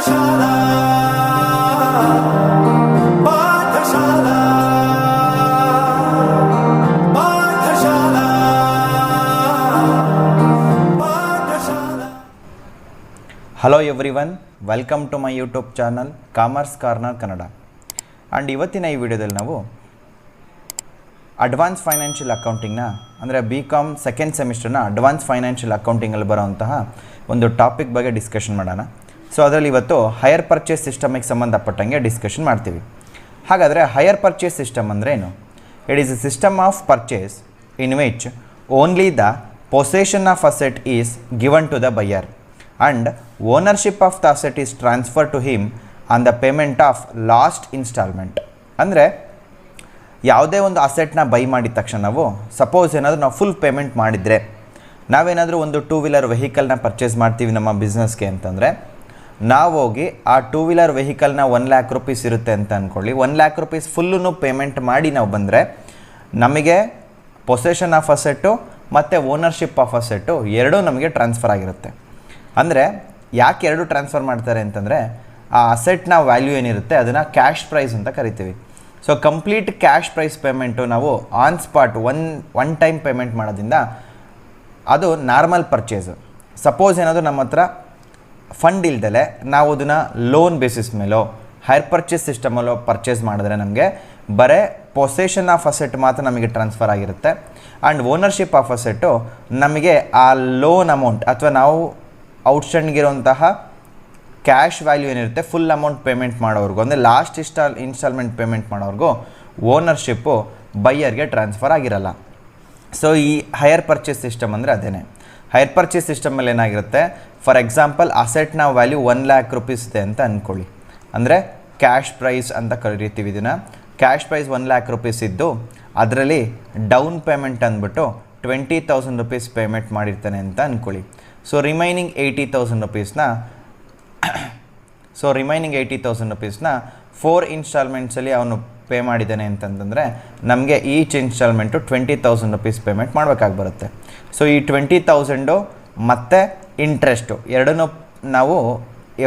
ಪಾಠಶಾಲಾ ಪಾಠಶಾಲಾ ಪಾಠಶಾಲಾ ಪಾಠಶಾಲಾ. Hello everyone, welcome to my YouTube channel commerce corner Kannada. And ಇವತ್ತಿನ ಈ ವಿಡಿಯೋದಲ್ಲಿ ನಾವು ಅಡ್ವಾನ್ಸ್ ಫೈನಾನ್ಷಿಯಲ್ ಅಕೌಂಟಿಂಗ್ನ ಅಂದರೆ BCom ಸೆಕೆಂಡ್ ಸೆಮಿಸ್ಟರ್ನ ಅಡ್ವಾನ್ಸ್ ಫೈನಾನ್ಷಿಯಲ್ ಅಕೌಂಟಿಂಗಲ್ಲಿ ಬರೋವಂತಹ ಒಂದು ಟಾಪಿಕ್ ಬಗ್ಗೆ ಡಿಸ್ಕಷನ್ ಮಾಡೋಣ. ಸೊ ಅದರಲ್ಲಿ ಇವತ್ತು ಹೈಯರ್ ಪರ್ಚೇಸ್ ಸಿಸ್ಟಮಿಗೆ ಸಂಬಂಧಪಟ್ಟಂಗೆ ಡಿಸ್ಕಷನ್ ಮಾಡ್ತೀವಿ. ಹಾಗಾದರೆ ಹೈಯರ್ ಪರ್ಚೇಸ್ ಸಿಸ್ಟಮ್ ಅಂದರೆ ಏನು? It is a system of purchase in which only the possession of asset is given to the buyer and ownership of the asset is transferred to him on the payment of last installment. ಅಂದರೆ ಯಾವುದೇ ಒಂದು ಅಸೆಟ್ನ by ಮಾಡಿದ ತಕ್ಷಣ ನಾವು suppose ಏನಾದರೂ ನಾವು full payment ಮಾಡಿದರೆ, ನಾವೇನಾದರೂ ಒಂದು 2 ವೀಲರ್ ವೆಹಿಕಲ್ನ ಪರ್ಚೇಸ್ ಮಾಡ್ತೀವಿ ನಮ್ಮ ಬಿಸ್ನೆಸ್ಗೆ ಅಂತಂದರೆ, ನಾವು ಹೋಗಿ ಆ 2 ವೀಲರ್ ವೆಹಿಕಲ್ನ 1 ಲ್ಯಾಕ್ ರುಪೀಸ್ ಇರುತ್ತೆ ಅಂತ ಅಂದ್ಕೊಳ್ಳಿ. 1 ಲ್ಯಾಕ್ ರುಪೀಸ್ ಫುಲ್ಲೂ ಪೇಮೆಂಟ್ ಮಾಡಿ ನಾವು ಬಂದರೆ ನಮಗೆ ಪೊಸೆಷನ್ ಆಫ್ ಅಸೆಟ್ಟು ಮತ್ತು ಓನರ್ಶಿಪ್ ಆಫ್ ಅಸೆಟ್ಟು ಎರಡೂ ನಮಗೆ ಟ್ರಾನ್ಸ್ಫರ್ ಆಗಿರುತ್ತೆ. ಅಂದರೆ ಯಾಕೆ ಎರಡು ಟ್ರಾನ್ಸ್ಫರ್ ಮಾಡ್ತಾರೆ ಅಂತಂದರೆ, ಆ ಅಸೆಟ್ನ ವ್ಯಾಲ್ಯೂ ಏನಿರುತ್ತೆ ಅದನ್ನು ಕ್ಯಾಶ್ ಪ್ರೈಸ್ ಅಂತ ಕರಿತೀವಿ. So complete cash price payment ನಾವು on spot one time payment ಮಾಡೋದ್ರಿಂದ ಅದು ನಾರ್ಮಲ್ ಪರ್ಚೇಸು. ಸಪೋಸ್ ಏನಾದರೂ ನಮ್ಮ ಹತ್ರ ಫಂಡ್ ಇಲ್ದಲೆ ನಾವು ಅದನ್ನು ಲೋನ್ ಬೇಸಿಸ್ ಮೇಲೋ ಹೈರ್ ಪರ್ಚೇಸ್ ಸಿಸ್ಟಮಲ್ಲೋ ಪರ್ಚೇಸ್ ಮಾಡಿದ್ರೆ ನಮಗೆ ಬರೀ ಪೊಸೆಷನ್ ಆಫ್ ಅಸೆಟ್ ಮಾತ್ರ ನಮಗೆ ಟ್ರಾನ್ಸ್ಫರ್ ಆಗಿರುತ್ತೆ. ಆ್ಯಂಡ್ ಓನರ್ಶಿಪ್ ಆಫ್ ಅಸೆಟ್ಟು ನಮಗೆ ಆ ಲೋನ್ ಅಮೌಂಟ್ ಅಥವಾ ನಾವು ಔಟ್ಸ್ಟ್ಯಾಂಡಿಂಗಿರುವಂತಹ ಕ್ಯಾಶ್ ವ್ಯಾಲ್ಯೂ ಏನಿರುತ್ತೆ ಫುಲ್ ಅಮೌಂಟ್ ಪೇಮೆಂಟ್ ಮಾಡೋವ್ರಿಗೂ, ಅಂದರೆ ಲಾಸ್ಟ್ ಇನ್ಸ್ಟಾಲ್ಮೆಂಟ್ ಪೇಮೆಂಟ್ ಮಾಡೋವ್ರಿಗೂ ಓನರ್ಶಿಪ್ಪು ಬೈಯರ್ಗೆ ಟ್ರಾನ್ಸ್ಫರ್ ಆಗಿರಲ್ಲ. ಸೊ ಈ ಹೈಯರ್ ಪರ್ಚೇಸ್ ಸಿಸ್ಟಮ್ ಅಂದರೆ ಅದೇನೆ. ಹೈಯರ್ ಪರ್ಚೇಸ್ ಸಿಸ್ಟಮಲ್ಲಿ ಏನಾಗಿರುತ್ತೆ, ಫಾರ್ ಎಕ್ಸಾಂಪಲ್ ಅಸೆಟ್ನ ವ್ಯಾಲ್ಯೂ 1 ಲ್ಯಾಕ್ ರುಪೀಸ್ ಇದೆ ಅಂತ ಅಂದ್ಕೊಳ್ಳಿ. ಅಂದರೆ ಕ್ಯಾಶ್ ಪ್ರೈಸ್ ಅಂತ ಕರಿತೀವಿ ಇದನ್ನು. ಕ್ಯಾಶ್ ಪ್ರೈಸ್ 1 ಲ್ಯಾಕ್ ರುಪೀಸ್ ಇದ್ದು ಅದರಲ್ಲಿ ಡೌನ್ ಪೇಮೆಂಟ್ ಅಂದ್ಬಿಟ್ಟು 20,000 ರುಪೀಸ್ ಪೇಮೆಂಟ್ ಮಾಡಿರ್ತಾನೆ ಅಂತ ಅಂದ್ಕೊಳ್ಳಿ. ಸೊ ರಿಮೈನಿಂಗ್ 80,000 ರುಪೀಸ್ನ 4 ಇನ್ಸ್ಟಾಲ್ಮೆಂಟ್ಸಲ್ಲಿ ಅವನು ಪೇ ಮಾಡಿದ್ದಾನೆ ಅಂತಂದರೆ ನಮಗೆ ಈಚ್ ಇನ್ಸ್ಟಾಲ್ಮೆಂಟು 20,000 ರುಪೀಸ್ ಪೇಮೆಂಟ್ ಮಾಡಬೇಕಾಗಿ ಬರುತ್ತೆ. ಸೊ ಈ 20,000 ಮತ್ತು ಇಂಟ್ರೆಸ್ಟು ಎರಡನ್ನೂ ನಾವು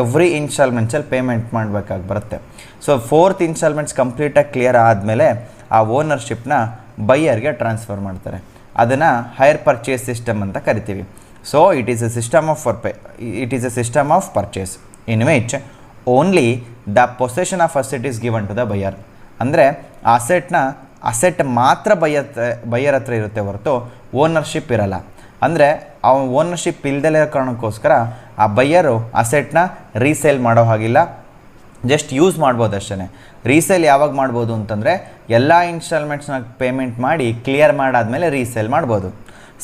ಎವ್ರಿ ಇನ್ಸ್ಟಾಲ್ಮೆಂಟ್ಸಲ್ಲಿ ಪೇಮೆಂಟ್ ಮಾಡಬೇಕಾಗಿ ಬರುತ್ತೆ. ಸೊ 4th ಇನ್ಸ್ಟಾಲ್ಮೆಂಟ್ಸ್ ಕಂಪ್ಲೀಟಾಗಿ ಕ್ಲಿಯರ್ ಆದಮೇಲೆ ಆ ಓನರ್ಶಿಪ್ನ ಬೈಯರ್ಗೆ ಟ್ರಾನ್ಸ್ಫರ್ ಮಾಡ್ತಾರೆ. ಅದನ್ನು ಹೈಯರ್ ಪರ್ಚೇಸ್ ಸಿಸ್ಟಮ್ ಅಂತ ಕರಿತೀವಿ. So it is a system of purchase in which only the possession of asset is given to the buyer. ಅಂದರೆ ಅಸೆಟ್ ಮಾತ್ರ ಬೈಯರ್ ಹತ್ರ ಇರುತ್ತೆ ಹೊರತು ಓನರ್ಶಿಪ್ ಇರಲ್ಲ. ಅಂದರೆ ಆ ಓನರ್ಶಿಪ್ ಇಲ್ದಲೇ ಕಾರಣಕ್ಕೋಸ್ಕರ ಆ ಬೈಯರು ಅಸೆಟ್ನ ರೀಸೇಲ್ ಮಾಡೋ ಹಾಗಿಲ್ಲ, ಜಸ್ಟ್ ಯೂಸ್ ಮಾಡ್ಬೋದು ಅಷ್ಟೇ. ರೀಸೇಲ್ ಯಾವಾಗ ಮಾಡ್ಬೋದು ಅಂತಂದರೆ ಎಲ್ಲ ಇನ್ಸ್ಟಾಲ್ಮೆಂಟ್ಸ್ನ ಪೇಮೆಂಟ್ ಮಾಡಿ ಕ್ಲಿಯರ್ ಮಾಡಾದಮೇಲೆ ರೀಸೇಲ್ ಮಾಡ್ಬೋದು.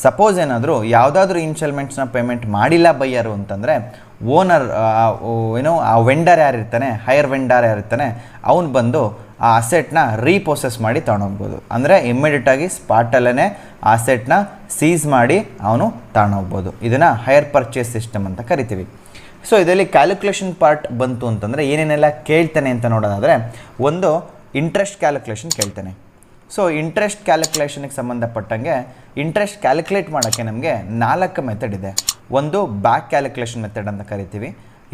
ಸಪೋಸ್ ಏನಾದರೂ ಯಾವುದಾದ್ರೂ ಇನ್ಸ್ಟಾಲ್ಮೆಂಟ್ಸ್ನ ಪೇಮೆಂಟ್ ಮಾಡಿಲ್ಲ ಬೈಯರು ಅಂತಂದರೆ ಓನರ್ ಆ ವೆಂಡರ್ ಯಾರಿರ್ತಾನೆ, ಹೈಯರ್ ವೆಂಡರ್ ಯಾರಿರ್ತಾನೆ, ಅವನು ಬಂದು ಆ ಅಸೆಟ್ನ ರೀಪೊಸೆಸ್ ಮಾಡಿ ತೊಗೊಂಡೋಗ್ಬೋದು. ಅಂದರೆ ಇಮ್ಮಿಡಿಯೇಟಾಗಿ ಸ್ಪಾಟಲ್ಲೇ ಆ ಅಸೆಟ್ನ ಸೀಸ್ ಮಾಡಿ ಅವನು ತೊಗೊಂಡೋಗ್ಬೋದು. ಇದನ್ನು ಹೈಯರ್ ಪರ್ಚೇಸ್ ಸಿಸ್ಟಮ್ ಅಂತ ಕರಿತೀವಿ. ಸೊ ಇದರಲ್ಲಿ ಕ್ಯಾಲ್ಕುಲೇಷನ್ ಪಾರ್ಟ್ ಬಂತು ಅಂತಂದರೆ ಏನೇನೆಲ್ಲ ಕೇಳ್ತಾನೆ ಅಂತ ನೋಡೋದಾದರೆ, ಒಂದು ಇಂಟ್ರೆಸ್ಟ್ ಕ್ಯಾಲ್ಕುಲೇಷನ್ ಕೇಳ್ತಾನೆ. ಸೊ ಇಂಟ್ರೆಸ್ಟ್ ಕ್ಯಾಲ್ಕುಲೇಷನ್ಗೆ ಸಂಬಂಧಪಟ್ಟಂಗೆ ಇಂಟ್ರೆಸ್ಟ್ ಕ್ಯಾಲ್ಕುಲೇಟ್ ಮಾಡೋಕ್ಕೆ ನಮಗೆ 4 ಮೆಥಡ್ ಇದೆ. ಒಂದು ಬ್ಯಾಕ್ ಕ್ಯಾಲ್ಕುಲೇಷನ್ ಮೆಥಡ್ ಅಂತ ಕರಿತೀವಿ,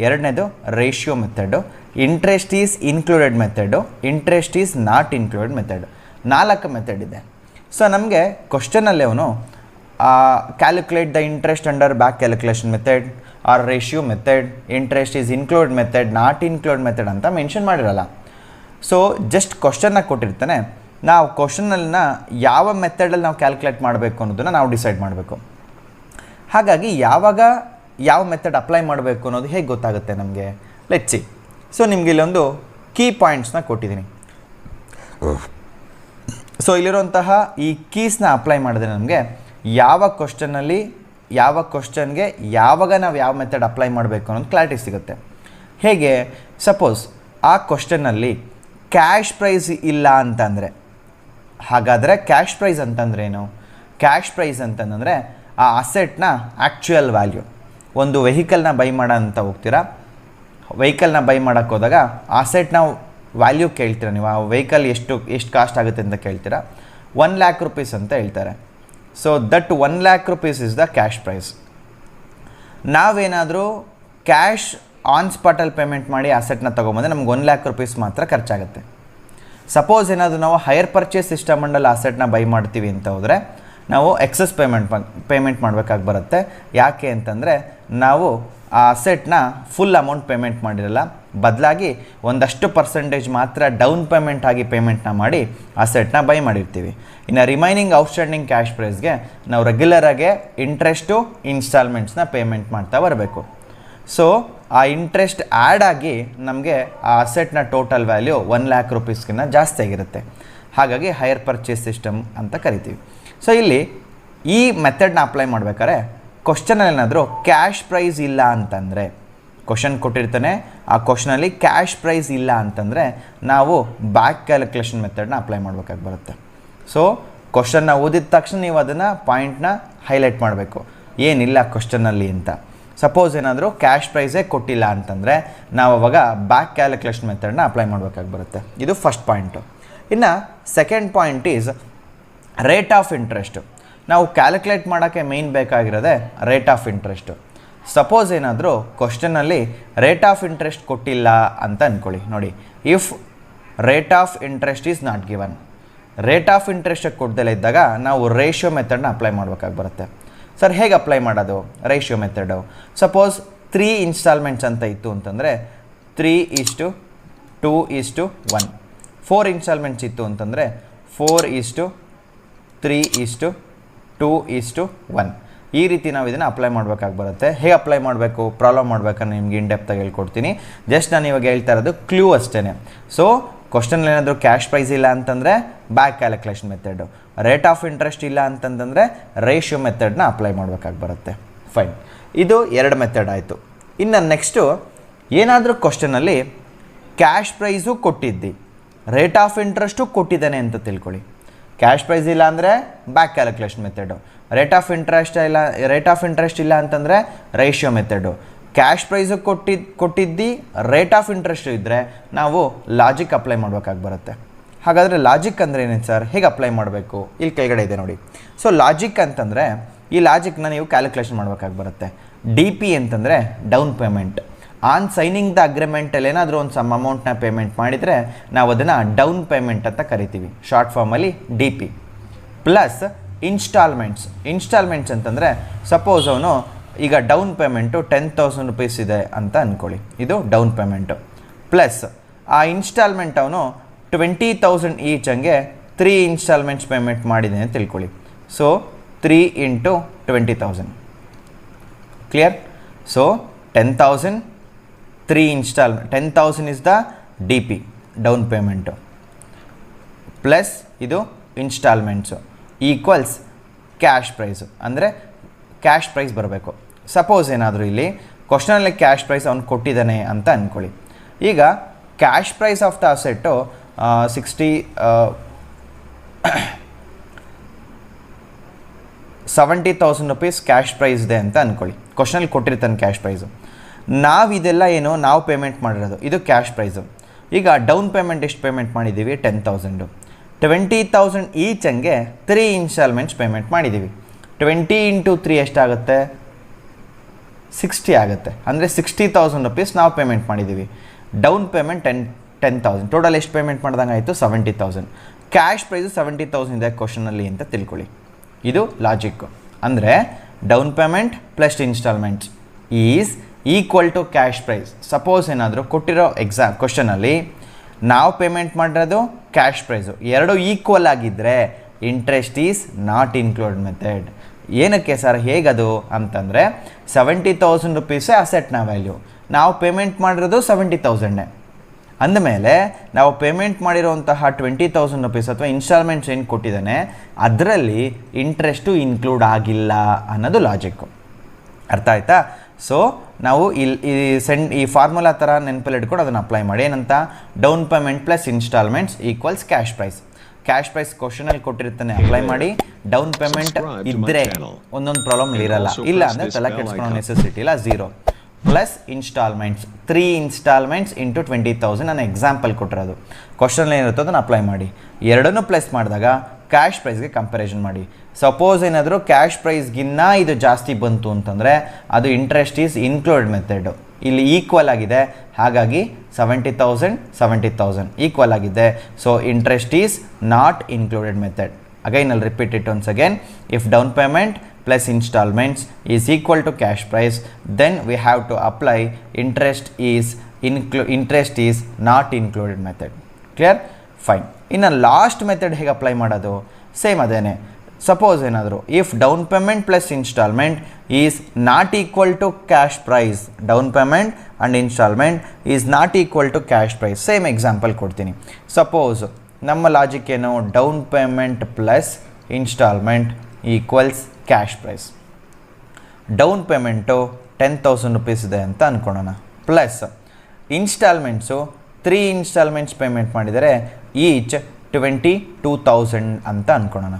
ಎರಡನೇದು ratio method, interest is included method, interest is not included method. 4 method ಇದೆ. ಸೊ ನಮಗೆ ಕ್ವಶನಲ್ಲಿ ಅವನು calculate the interest under back calculation method or ratio method, interest is include method, not include method ಅಂತ mention ಮಾಡಿರಲ್ಲ. So just ಕ್ವಶನ್ನ ಕೊಟ್ಟಿರ್ತಾನೆ, ನಾವು ಕ್ವಶನನ್ನ ಯಾವ ಮೆಥಡಲ್ಲಿ ನಾವು ಕ್ಯಾಲ್ಕುಲೇಟ್ ಮಾಡಬೇಕು ಅನ್ನೋದನ್ನು ನಾವು ಡಿಸೈಡ್ ಮಾಡಬೇಕು. ಹಾಗಾಗಿ ಯಾವಾಗ ಯಾವ ಮೆಥಡ್ ಅಪ್ಲೈ ಮಾಡಬೇಕು ಅನ್ನೋದು ಹೇಗೆ ಗೊತ್ತಾಗುತ್ತೆ ನಮಗೆ? Let's see. ಸೊ ನಿಮಗೆ ಇಲ್ಲೊಂದು ಕೀ ಪಾಯಿಂಟ್ಸ್ನ ಕೊಟ್ಟಿದ್ದೀನಿ. ಸೊ ಇಲ್ಲಿರುವಂತಹ ಈ ಕೀಸ್ನ ಅಪ್ಲೈ ಮಾಡಿದ್ರೆ ನಮಗೆ ಯಾವ ಕ್ವಶನ್ಗೆ ಯಾವಾಗ ನಾವು ಯಾವ ಮೆಥಡ್ ಅಪ್ಲೈ ಮಾಡಬೇಕು ಅನ್ನೋದು ಕ್ಲಾರಿಟಿ ಸಿಗುತ್ತೆ. ಹೇಗೆ? ಸಪೋಸ್ ಆ ಕ್ವಶನಲ್ಲಿ ಕ್ಯಾಶ್ ಪ್ರೈಸ್ ಇಲ್ಲ ಅಂತಂದರೆ, ಹಾಗಾದರೆ ಕ್ಯಾಶ್ ಪ್ರೈಸ್ ಅಂತಂದರೆ ಏನು? ಕ್ಯಾಶ್ ಪ್ರೈಸ್ ಅಂತಂದರೆ ಆ ಅಸೆಟ್ನ ಆ್ಯಕ್ಚುಯಲ್ ವ್ಯಾಲ್ಯೂ. ಒಂದು ವೆಹಿಕಲ್ನ ಬೈ ಮಾಡೋ ಅಂತ ಹೋಗ್ತೀರಾ, ವೆಹಿಕಲ್ನ ಬೈ ಮಾಡೋಕ್ಕೆ ಹೋದಾಗ ಅಸೆಟ್ನ ವ್ಯಾಲ್ಯೂ ಕೇಳ್ತೀರಾ ನೀವು. ಆ ವೆಹಿಕಲ್ ಎಷ್ಟು ಕಾಸ್ಟ್ ಆಗುತ್ತೆ ಅಂತ ಕೇಳ್ತೀರಾ. 1 ಲ್ಯಾಕ್ ರುಪೀಸ್ ಅಂತ ಹೇಳ್ತಾರೆ. So that 1 lakh rupees is the cash price. ನಾವೇನಾದರೂ ಕ್ಯಾಶ್ ಆನ್ ಸ್ಪಾಟಲ್ಲಿ ಪೇಮೆಂಟ್ ಮಾಡಿ ಅಸೆಟ್ನ ತೊಗೊಂಬಂದರೆ ನಮ್ಗೆ 1 ಲ್ಯಾಕ್ ರುಪೀಸ್ ಮಾತ್ರ ಖರ್ಚಾಗುತ್ತೆ. ಸಪೋಸ್ ಏನಾದರೂ ನಾವು ಹೈಯರ್ ಪರ್ಚೇಸ್ ಸಿಸ್ಟಮ್ ಅಂಡಲ್ಲಿ ಅಸೆಟ್ನ ಬೈ ಮಾಡ್ತೀವಿ ಅಂತ ಹೋದರೆ ನಾವು ಎಕ್ಸಸ್ ಪೇಮೆಂಟ್ ಮಾಡಬೇಕಾಗಿ ಬರುತ್ತೆ. ಯಾಕೆ ಅಂತಂದರೆ ನಾವು ಆ ಅಸೆಟ್ನ ಫುಲ್ ಅಮೌಂಟ್ ಪೇಮೆಂಟ್ ಮಾಡಿರಲ್ಲ, ಬದಲಾಗಿ ಒಂದಷ್ಟು ಪರ್ಸೆಂಟೇಜ್ ಮಾತ್ರ ಡೌನ್ ಪೇಮೆಂಟ್ ಆಗಿ ಪೇಮೆಂಟ್ನ ಮಾಡಿ ಅಸೆಟ್ನ ಬೈ ಮಾಡಿರ್ತೀವಿ. ಇನ್ನು ರಿಮೈನಿಂಗ್ ಔಟ್ಸ್ಟ್ಯಾಂಡಿಂಗ್ ಕ್ಯಾಶ್ ಪ್ರೈಸ್ಗೆ ನಾವು ರೆಗ್ಯುಲರಾಗೆ ಇಂಟ್ರೆಸ್ಟು ಇನ್ಸ್ಟಾಲ್ಮೆಂಟ್ಸ್ನ ಪೇಮೆಂಟ್ ಮಾಡ್ತಾ ಬರಬೇಕು. ಸೊ ಆ ಇಂಟ್ರೆಸ್ಟ್ ಆ್ಯಡ್ ಆಗಿ ನಮಗೆ ಆ ಅಸೆಟ್ನ ಟೋಟಲ್ ವ್ಯಾಲ್ಯೂ 1 ಲ್ಯಾಕ್ ರುಪೀಸ್ಗಿಂತ ಜಾಸ್ತಿ ಆಗಿರುತ್ತೆ. ಹಾಗಾಗಿ ಹೈಯರ್ ಪರ್ಚೇಸ್ ಸಿಸ್ಟಮ್ ಅಂತ ಕರಿತೀವಿ. ಸೊ ಇಲ್ಲಿ ಈ ಮೆಥಡ್ನ ಅಪ್ಲೈ ಮಾಡ್ಬೇಕಾದ್ರೆ ಕ್ವಶನಲ್ಲಿ ಏನಾದರೂ ಕ್ಯಾಶ್ ಪ್ರೈಸ್ ಇಲ್ಲ ಅಂತಂದರೆ, ಕ್ವಶನ್ ಕೊಟ್ಟಿರ್ತಾನೆ, ಆ ಕ್ವಶನಲ್ಲಿ ಕ್ಯಾಶ್ ಪ್ರೈಸ್ ಇಲ್ಲ ಅಂತಂದರೆ ನಾವು ಬ್ಯಾಕ್ ಕ್ಯಾಲ್ಕುಲೇಷನ್ ಮೆಥಡ್ನ ಅಪ್ಲೈ ಮಾಡಬೇಕಾಗಿ ಬರುತ್ತೆ. ಸೊ ಕ್ವಶನ್ನ ಓದಿದ ತಕ್ಷಣ ನೀವು ಅದನ್ನು ಪಾಯಿಂಟ್ನ ಹೈಲೈಟ್ ಮಾಡಬೇಕು, ಏನಿಲ್ಲ ಕ್ವಶನಲ್ಲಿ ಅಂತ. ಸಪೋಸ್ ಏನಾದರೂ ಕ್ಯಾಶ್ ಪ್ರೈಸೇ ಕೊಟ್ಟಿಲ್ಲ ಅಂತಂದರೆ ನಾವು ಅವಾಗ ಬ್ಯಾಕ್ ಕ್ಯಾಲ್ಕುಲೇಷನ್ ಮೆಥಡ್ನ ಅಪ್ಲೈ ಮಾಡಬೇಕಾಗಿ ಬರುತ್ತೆ. ಇದು ಫಸ್ಟ್ ಪಾಯಿಂಟು. ಇನ್ನು second point is rate of interest. ನಾವು ಕ್ಯಾಲ್ಕುಲೇಟ್ ಮಾಡೋಕ್ಕೆ ಮೇಯ್ನ್ ಬೇಕಾಗಿರೋದೆ ರೇಟ್ ಆಫ್ ಇಂಟ್ರೆಸ್ಟು. ಸಪೋಸ್ ಏನಾದರೂ ಕ್ವಶನಲ್ಲಿ ರೇಟ್ ಆಫ್ ಇಂಟ್ರೆಸ್ಟ್ ಕೊಟ್ಟಿಲ್ಲ ಅಂತ ಅಂದ್ಕೊಳ್ಳಿ. ನೋಡಿ, if rate of interest is not given, rate of interest ಕೊಡ್ದಲೇ ಇದ್ದಾಗ ನಾವು ರೇಷಿಯೋ ಮೆಥಡ್ನ ಅಪ್ಲೈ ಮಾಡಬೇಕಾಗಿ ಬರುತ್ತೆ. ಸರ್ ಹೇಗೆ ಅಪ್ಲೈ ಮಾಡೋದು ರೇಷಿಯೋ ಮೆಥಡು? ಸಪೋಸ್ 3 ಇನ್ಸ್ಟಾಲ್ಮೆಂಟ್ಸ್ ಅಂತ ಇತ್ತು ಅಂತಂದರೆ 3:2:1. 4 ಇನ್ಸ್ಟಾಲ್ಮೆಂಟ್ಸ್ ಇತ್ತು ಅಂತಂದರೆ 4:3:2:1. ಈ ರೀತಿ ನಾವು ಇದನ್ನು ಅಪ್ಲೈ ಮಾಡಬೇಕಾಗಿ ಬರುತ್ತೆ. ಹೇಗೆ ಅಪ್ಲೈ ಮಾಡಬೇಕು, ಪ್ರಾಬ್ಲಮ್ ಮಾಡಬೇಕಂದ್ರೆ ನಿಮ್ಗೆ ಇನ್ ಡೆಪ್ತಾಗಿ ಹೇಳ್ಕೊಡ್ತೀನಿ. ಜಸ್ಟ್ ನಾನು ಇವಾಗ ಹೇಳ್ತಾ ಇರೋದು ಕ್ಲೂ ಅಷ್ಟೇ. ಸೊ ಕ್ವಶನಲ್ಲಿ ಏನಾದರೂ ಕ್ಯಾಶ್ ಪ್ರೈಸ್ ಇಲ್ಲ ಅಂತಂದರೆ back calculation method, rate of interest ಇಲ್ಲ ಅಂತಂದರೆ ರೇಷಿಯೋ ಮೆಥಡ್ನ ಅಪ್ಲೈ ಮಾಡಬೇಕಾಗಿ ಬರುತ್ತೆ. ಫೈನ್, ಇದು 2 ಮೆಥಡ್ ಆಯಿತು. ಇನ್ನು ನೆಕ್ಸ್ಟು ಏನಾದರೂ ಕ್ವಶನಲ್ಲಿ ಕ್ಯಾಶ್ ಪ್ರೈಸು ಕೊಟ್ಟಿದ್ದಿ, ರೇಟ್ ಆಫ್ ಇಂಟ್ರೆಸ್ಟು ಕೊಟ್ಟಿದ್ದಾನೆ ಅಂತ ತಿಳ್ಕೊಳ್ಳಿ. ಕ್ಯಾಶ್ ಪ್ರೈಸ್ ಇಲ್ಲ ಅಂದರೆ back calculation method, rate of interest ಇಲ್ಲ ಅಂತಂದರೆ ರೇಷಿಯೋ ಮೆಥಡು. ಕ್ಯಾಶ್ ಪ್ರೈಸು ಕೊಟ್ಟಿದ್ದು ರೇಟ್ ಆಫ್ ಇಂಟ್ರೆಸ್ಟ್ ಇದ್ದರೆ ನಾವು ಲಾಜಿಕ್ ಅಪ್ಲೈ ಮಾಡಬೇಕಾಗಿ ಬರುತ್ತೆ. ಹಾಗಾದರೆ ಲಾಜಿಕ್ ಅಂದರೆ ಏನೇನು ಸರ್, ಹೇಗೆ ಅಪ್ಲೈ ಮಾಡಬೇಕು? ಇಲ್ಲಿ ಕೆಳಗಡೆ ಇದೆ ನೋಡಿ. ಸೊ ಲಾಜಿಕ್ ಅಂತಂದರೆ ಈ ಲಾಜಿಕ್ನ ನೀವು ಕ್ಯಾಲ್ಕುಲೇಷನ್ ಮಾಡಬೇಕಾಗಿ ಬರುತ್ತೆ. DP ಅಂತಂದರೆ down payment. On signing the ಅಗ್ರಿಮೆಂಟಲ್ಲಿ ಏನಾದರೂ ಒಂದು ಸಮ್ ಅಮೌಂಟ್ನ ಪೇಮೆಂಟ್ ಮಾಡಿದರೆ ನಾವು ಅದನ್ನು ಡೌನ್ ಪೇಮೆಂಟ್ ಅಂತ ಕರಿತೀವಿ, ಶಾರ್ಟ್ ಫಾರ್ಮಲ್ಲಿ DP. ಪ್ಲಸ್ ಇನ್ಸ್ಟಾಲ್ಮೆಂಟ್ಸ್ ಅಂತಂದರೆ ಸಪೋಸ್ ಅವನು ಈಗ ಡೌನ್ ಪೇಮೆಂಟು 10,000 ರುಪೀಸ್ ಇದೆ ಅಂತ ಅಂದ್ಕೊಳ್ಳಿ, ಇದು ಡೌನ್ ಪೇಮೆಂಟು. ಪ್ಲಸ್ ಆ ಇನ್ಸ್ಟಾಲ್ಮೆಂಟ್ ಅವನು 20,000 ಈಚ್ ಹಂಗೆ 3 ಇನ್ಸ್ಟಾಲ್ಮೆಂಟ್ಸ್ ಪೇಮೆಂಟ್ ಮಾಡಿದೆ ಅಂತ ತಿಳ್ಕೊಳ್ಳಿ. So 3 × 20,000 clear. So 10,000 3 instalment, 10,000 is the DP down payment, plus ಇದು ಇನ್ಸ್ಟಾಲ್ಮೆಂಟ್ಸು ಈಕ್ವಲ್ಸ್ ಕ್ಯಾಶ್ ಪ್ರೈಸು, ಅಂದರೆ ಕ್ಯಾಶ್ ಪ್ರೈಸ್ ಬರಬೇಕು. ಸಪೋಸ್ ಏನಾದರೂ ಇಲ್ಲಿ ಕ್ವಶನಲ್ಲಿ ಕ್ಯಾಶ್ ಪ್ರೈಸ್ ಅವ್ನು ಕೊಟ್ಟಿದ್ದಾನೆ ಅಂತ ಅಂದ್ಕೊಳ್ಳಿ. ಈಗ cash price of the asset 70,000 rupees cash price ಇದೆ ಅಂತ ಅಂದ್ಕೊಳ್ಳಿ. ಕ್ವಶನಲ್ಲಿ ಕೊಟ್ಟಿರ್ತಾನೆ ಕ್ಯಾಶ್ ಪ್ರೈಸು. ಇದೆಲ್ಲ ಏನು ನಾವು ಪೇಮೆಂಟ್ ಮಾಡಿರೋದು, ಇದು ಕ್ಯಾಶ್ ಪ್ರೈಸು. ಈಗ ಡೌನ್ ಪೇಮೆಂಟ್ ಎಷ್ಟು ಪೇಮೆಂಟ್ ಮಾಡಿದ್ದೀವಿ? 10,000. 20,000 ಈಚ್ ಹಂಗೆ 3 ಇನ್ಸ್ಟಾಲ್ಮೆಂಟ್ಸ್ ಪೇಮೆಂಟ್ ಮಾಡಿದ್ದೀವಿ. 20 × 3 ಎಷ್ಟಾಗುತ್ತೆ? 60 ಆಗುತ್ತೆ. ಅಂದರೆ 60,000 ರುಪೀಸ್ ನಾವು ಪೇಮೆಂಟ್ ಮಾಡಿದ್ದೀವಿ. Down payment 10,000. ಟೋಟಲ್ ಎಷ್ಟು ಪೇಮೆಂಟ್ ಮಾಡ್ದಂಗೆ ಆಯಿತು? 70,000. ಕ್ಯಾಶ್ ಪ್ರೈಸು 70,000 ಇದೆ ಕ್ವಶನಲ್ಲಿ ಅಂತ ತಿಳ್ಕೊಳ್ಳಿ. ಇದು ಲಾಜಿಕ್ಕು. ಅಂದರೆ down payment plus instalments is equal to cash price. Suppose ಏನಾದರೂ ಕೊಟ್ಟಿರೋ ಕ್ವಶನಲ್ಲಿ ನಾವು ಪೇಮೆಂಟ್ ಮಾಡಿರೋದು ಕ್ಯಾಶ್ ಪ್ರೈಸು ಎರಡು ಈಕ್ವಲ್ ಆಗಿದ್ದರೆ interest is not include method. ಏನಕ್ಕೆ ಸರ್, ಹೇಗದು ಅಂತಂದರೆ 70,000 ರುಪೀಸೇ ಅಸೆಟ್ನ ವ್ಯಾಲ್ಯೂ, ನಾವು ಪೇಮೆಂಟ್ ಮಾಡಿರೋದು 70,000. ಅಂದಮೇಲೆ ನಾವು ಪೇಮೆಂಟ್ ಮಾಡಿರೋಂತಹ 20,000 ರುಪೀಸ್ ಅಥವಾ ಇನ್ಸ್ಟಾಲ್ಮೆಂಟ್ಸ್ ಏನು ಕೊಟ್ಟಿದ್ದಾನೆ ಅದರಲ್ಲಿ ಇಂಟ್ರೆಸ್ಟು ಇನ್ಕ್ಲೂಡ್ ಆಗಿಲ್ಲ ಅನ್ನೋದು ಲಾಜಿಕ್ಕು. ಅರ್ಥ ಆಯ್ತಾ? ಸೊ ನಾವು ಈ ಫಾರ್ಮುಲಾ ಥರ ನೆನಪಲ್ಲಿ ಇಟ್ಕೊಂಡು ಅದನ್ನು ಅಪ್ಲೈ ಮಾಡಿ. ಏನಂತ? Down payment plus instalments equals cash price. Cash price ಕ್ವಶನಲ್ಲಿ ಕೊಟ್ಟಿರ್ತಾನೆ, ಅಪ್ಲೈ ಮಾಡಿ. ಡೌನ್ ಪೇಮೆಂಟ್ ಇದ್ದರೆ ಒಂದೊಂದು ಪ್ರಾಬ್ಲಮ್ ಇರಲ್ಲ, ಇಲ್ಲ ಅಂದರೆ ತಲೆ ಕೆಡಿಸ್ಕೊಳ್ಳೋ ನೆಸೆಸಿಟಿ ಇಲ್ಲ, 0. ಪ್ಲಸ್ ಇನ್ಸ್ಟಾಲ್ಮೆಂಟ್ಸ್ 3 ಇನ್ಸ್ಟಾಲ್ಮೆಂಟ್ಸ್ ಇಂಟು 20,000 ನಾನು ಎಕ್ಸಾಂಪಲ್ ಕೊಟ್ಟಿರೋದು. ಕ್ವಶನಲ್ಲಿ ಏನಿರುತ್ತೋ ಅದನ್ನು ಅಪ್ಲೈ ಮಾಡಿ. ಎರಡನ್ನೂ ಪ್ಲಸ್ ಮಾಡಿದಾಗ ಕ್ಯಾಶ್ ಪ್ರೈಸ್ಗೆ ಕಂಪ್ಯಾರಿಸನ್ ಮಾಡಿ. ಸಪೋಸ್ ಏನಾದರೂ ಕ್ಯಾಶ್ ಪ್ರೈಸ್ಗಿನ್ನ ಇದು ಜಾಸ್ತಿ ಬಂತು ಅಂತಂದರೆ ಅದು ಇಂಟ್ರೆಸ್ಟ್ ಈಸ್ ಇನ್ಕ್ಲೂಡ್ ಮೆಥಡು. ಇಲ್ಲಿ ಈಕ್ವಲ್ ಆಗಿದೆ, ಹಾಗಾಗಿ 70,000 ಈಕ್ವಲ್ ಆಗಿದೆ. So interest is not included method. Again I'll repeat it once again. If down payment plus installments is equal to cash price, then we have to apply interest is not included method. Clear? Fine. ಇನ್ನು last method ಹೇಗೆ apply ಮಾಡೋದು? Same ಅದೇನೆ. Suppose ಏನಾದರೂ if down payment plus instalment is not equal to cash price, down payment and instalment is not equal to cash price. Same example ಕೊಡ್ತೀನಿ. ಸಪೋಸ್ ನಮ್ಮ logic ಏನು, down payment plus instalment equals cash price. Down payment 10,000 rupees ಇದೆ ಅಂತ ಅಂದ್ಕೊಳ್ಳೋಣ, plus instalments 3 instalments payment ಮಾಡಿದರೆ each 22,000 ಅಂತ ಅಂದ್ಕೊಳ್ಳೋಣ.